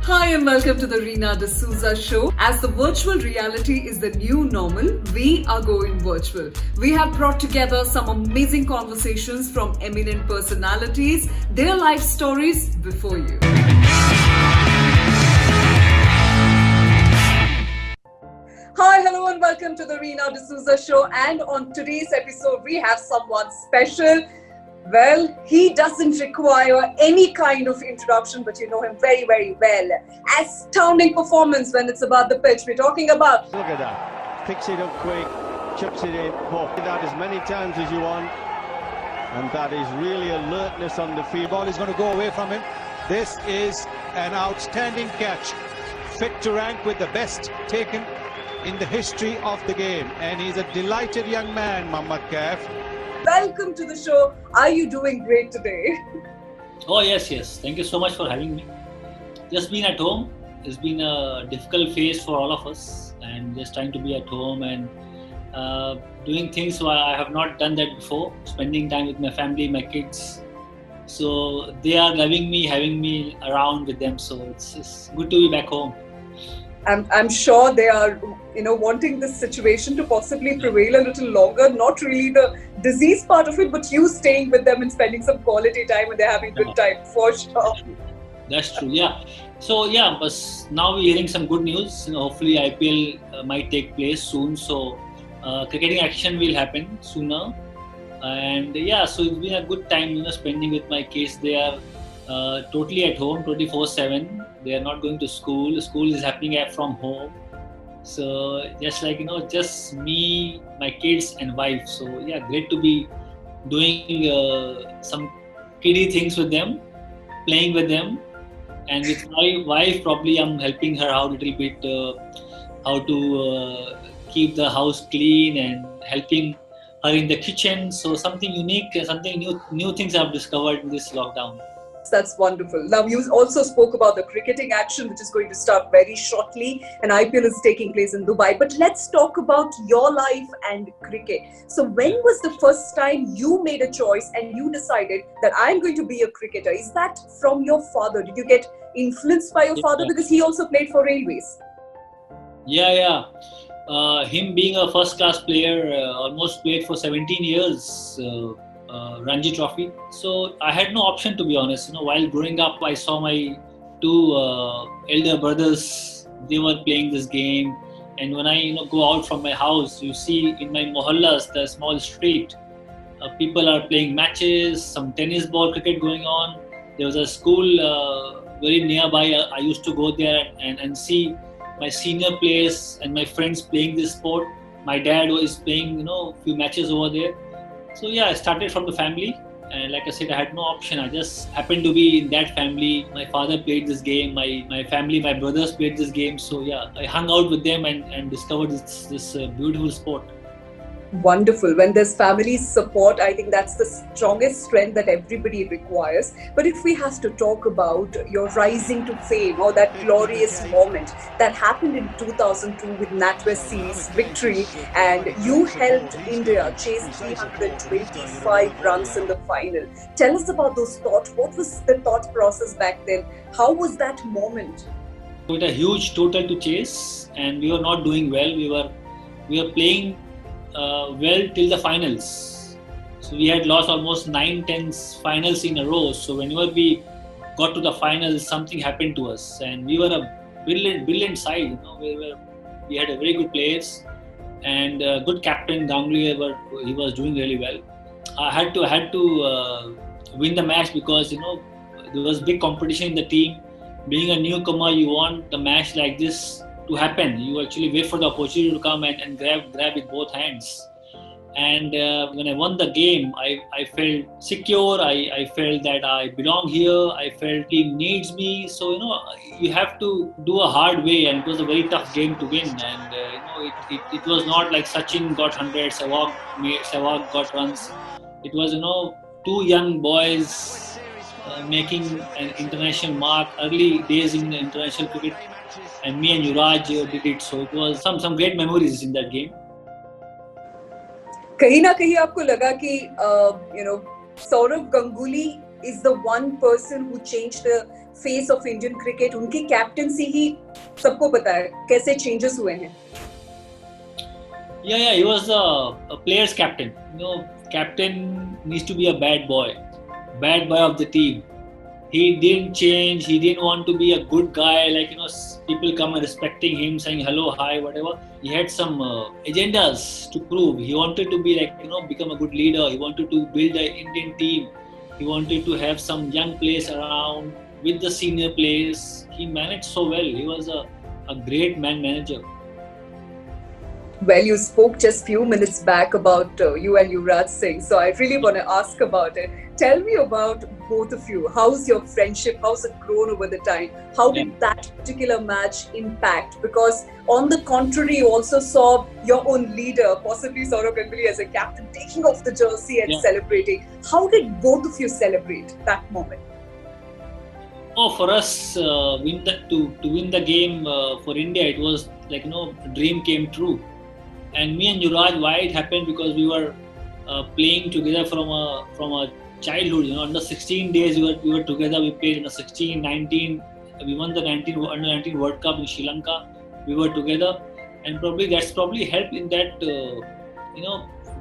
Hi and welcome to the Reena Dsouza show. As the virtual reality is the new normal, we are going virtual. We have brought together some amazing conversations from eminent personalities, their life stories before you. Hi, hello and welcome to the Reena Dsouza show. And on today's episode, we have someone special. Well, he doesn't require any kind of introduction, but you know him very, very well. Astounding performance when it's about the pitch. We're talking about... Look at that. Picks it up quick, chucks it in, pop. That as many times as you want. And that is really alertness on the field. Ball is going to go away from him. This is an outstanding catch. Fit to rank with the best taken in the history of the game. And he's a delighted young man, Mohammad Kaif. Welcome to the show. Are you doing great today? Oh, yes. Thank you so much for having me. Just being at home. It's been a difficult phase for all of us. And just trying to be at home and doing things I have not done that before. Spending time with my family, my kids. So they are loving me, having me around with them. So it's good to be back home. I'm sure they are, wanting this situation to possibly prevail a little longer. Not really the disease part of it, but you staying with them and spending some quality time and they're having good time for sure. That's true, yeah. So yeah, but now we're hearing some good news. Hopefully IPL might take place soon. So cricketing action will happen sooner. And yeah, so it's been a good time, spending with my kids. They are totally at home 24/7. They are not going to school. School is happening from home. So just just me, my kids and wife. So yeah, great to be doing some kiddie things with them, playing with them. And with my wife, probably I'm helping her out a little bit, how to keep the house clean and helping her in the kitchen. So something unique, something new things I've discovered in this lockdown. That's wonderful. Now, you also spoke about the cricketing action, which is going to start very shortly, and IPL is taking place in Dubai. But let's talk about your life and cricket. So when was the first time you made a choice and you decided that I'm going to be a cricketer? Is that from your father? Did you get influenced by your father? Because he also played for Railways. Yeah. Him being a first-class player, almost played for 17 years. Ranji Trophy. So I had no option, to be honest. While growing up, I saw my two elder brothers. They were playing this game, and when I go out from my house, you see in my mohallas, the small street, people are playing matches, some tennis ball cricket going on. There was a school very nearby. I used to go there and see my senior players and my friends playing this sport. My dad was playing a few matches over there. So yeah, I started from the family, and like I said, I had no option. I just happened to be in that family. My father played this game, my family, my brothers played this game. So yeah, I hung out with them and discovered this beautiful sport. Wonderful. When there's family support, I think that's the strongest strength that everybody requires. But if we have to talk about your rising to fame or that glorious moment that happened in 2002 with NatWest Series victory, and you helped India chase 325 runs in the final. Tell us about those thoughts. What was the thought process back then? How was that moment? It was a huge total to chase, and we were not doing well. We were playing well till the finals. So we had lost almost 9-10 finals in a row. So whenever we got to the finals, something happened to us, and we were a brilliant side. We had a very good players and good captain Ganguly. He was doing really well. I had to win the match because there was big competition in the team. Being a newcomer, you want the match like this to happen. You actually wait for the opportunity to come and grab with both hands. And when I won the game, I felt secure. I felt that I belong here. I felt team needs me. So you have to do a hard way, and it was a very tough game to win. And it was not like Sachin got 100, Sehwag got runs. It was two young boys making an international mark early days in the international cricket. And me and Yuvraj did it. So it was some great memories in that game. कहीं ना कहीं आपको लगा कि Saurav Ganguly is the one person who changed the face of Indian cricket. उनकी captaincy ही सबको पता है कैसे changes हुए हैं. Yeah, he was a player's captain. Captain needs to be a bad boy of the team. He didn't change. He didn't want to be a good guy. People come and respecting him, saying hello, hi, whatever. He had some agendas to prove. He wanted to be become a good leader. He wanted to build an Indian team. He wanted to have some young players around with the senior players. He managed so well. He was a great manager. Well, you spoke just few minutes back about you and Yuvraj Singh, so I really want to ask about it. Tell me about both of you. How's your friendship? How's it grown over the time? How did that particular match impact? Because on the contrary, you also saw your own leader, possibly Saurav Ganguly as a captain, taking off the jersey and celebrating. How did both of you celebrate that moment? Oh, for us, to win the game for India, it was like a dream came true. And me and Yuvraj, why it happened? Because we were playing together from a childhood. Under 16 days we were together. We played in a 16, 19. We won the under 19 World Cup in Sri Lanka. We were together, and that's probably helped in that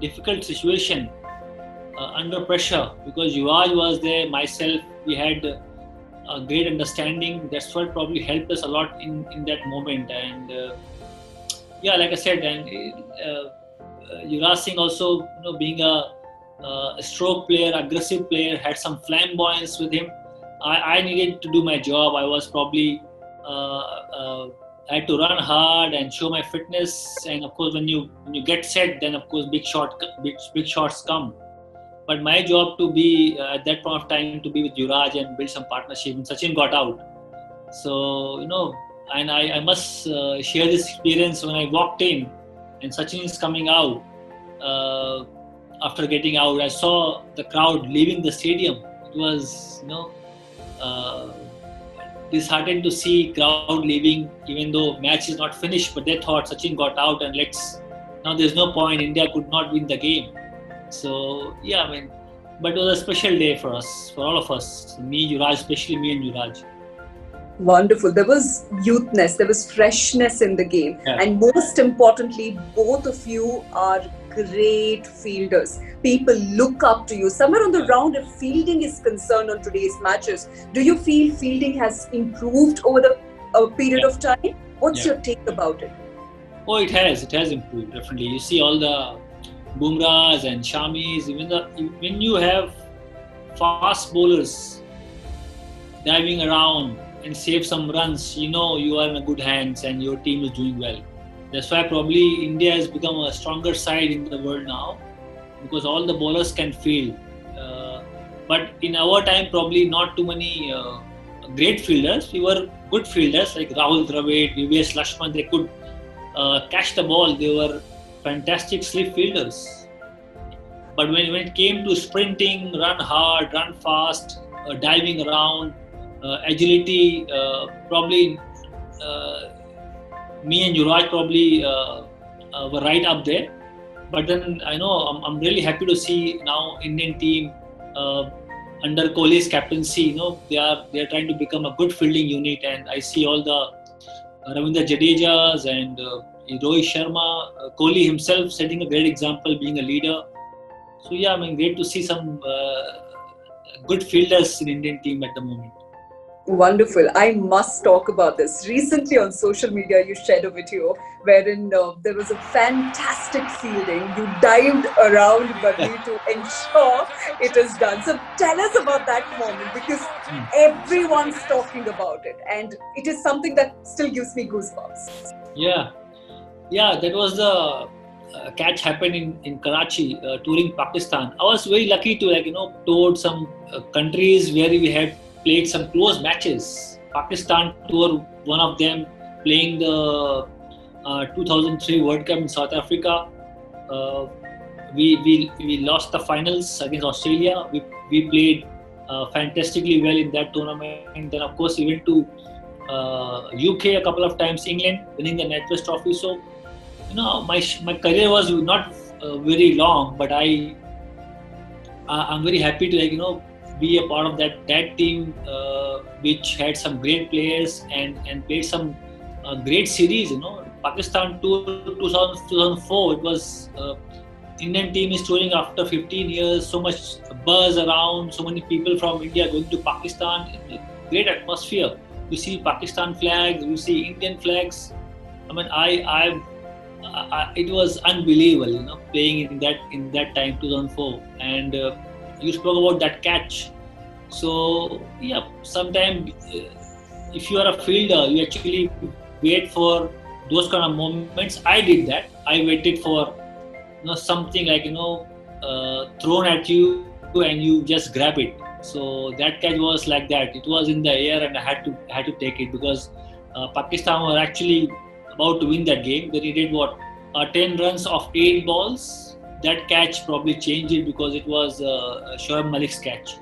difficult situation under pressure. Because Yuvraj was there, myself, we had a great understanding. That's what probably helped us a lot in that moment. And yeah, like I said, and Yuvraj Singh also, being a stroke player, aggressive player, had some flamboyance with him. I needed to do my job. I was probably I had to run hard and show my fitness. And of course, when you get set, then of course big shots come. But my job to be at that point of time to be with Yuvraj and build some partnership. And Sachin got out, so and I must share this experience when I walked in and Sachin is coming out. After getting out, I saw the crowd leaving the stadium. It was, disheartened to see crowd leaving, even though match is not finished. But they thought Sachin got out and now there's no point. India could not win the game. So yeah, but it was a special day for us, for all of us. Me, Yuvraj, especially me and Yuvraj. Wonderful. There was youthness, there was freshness in the game. And most importantly, both of you are great fielders. People look up to you. Somewhere on the round, if fielding is concerned on today's matches, do you feel fielding has improved over the period of time? What's your take about it? Oh, it has improved, definitely. You see all the Bumrahs and Shamis, when you have fast bowlers diving around and save some runs, you are in a good hands and your team is doing well. That's why probably India has become a stronger side in the world now, because all the bowlers can field. But in our time, probably not too many great fielders. We were good fielders like Rahul Dravid, Vivesh Lakshman. They could catch the ball. They were fantastic slip fielders. But when it came to sprinting, run hard, run fast, diving around, agility, probably me and Yuvraj probably were right up there. But then I'm really happy to see now Indian team under Kohli's captaincy. They are trying to become a good fielding unit, and I see all the Ravindra Jadejas and Rohit Sharma, Kohli himself setting a great example, being a leader. So yeah, great to see some good fielders in Indian team at the moment. Wonderful. I must talk about this. Recently on social media, you shared a video wherein there was a fantastic fielding. You dived around Badli to ensure it is done. So tell us about that moment, because everyone's talking about it and it is something that still gives me goosebumps. Yeah, that was the catch happened in Karachi, touring Pakistan. I was very lucky to toured some countries where we had played some close matches. Pakistan tour, one of them, playing the 2003 World Cup in South Africa. We lost the finals against Australia. We played fantastically well in that tournament. And then of course we went to UK a couple of times, England, winning the NatWest Trophy. So my career was not very long, but I'm very happy to be a part of that team, which had some great players and played some great series. Pakistan tour 2004. It was Indian team is touring after 15 years. So much buzz around. So many people from India going to Pakistan. Great atmosphere. You see Pakistan flags. You see Indian flags. I mean, it was unbelievable, playing in that time, 2004. And you spoke about that catch. So yeah, sometimes if you are a fielder, you actually wait for those kind of moments. I did that. I waited for something like thrown at you and you just grab it. So that catch was like that. It was in the air and I had to take it because Pakistan were actually about to win that game. They needed 10 runs of 8 balls. That catch probably changed it because it was Shoaib Malik's catch.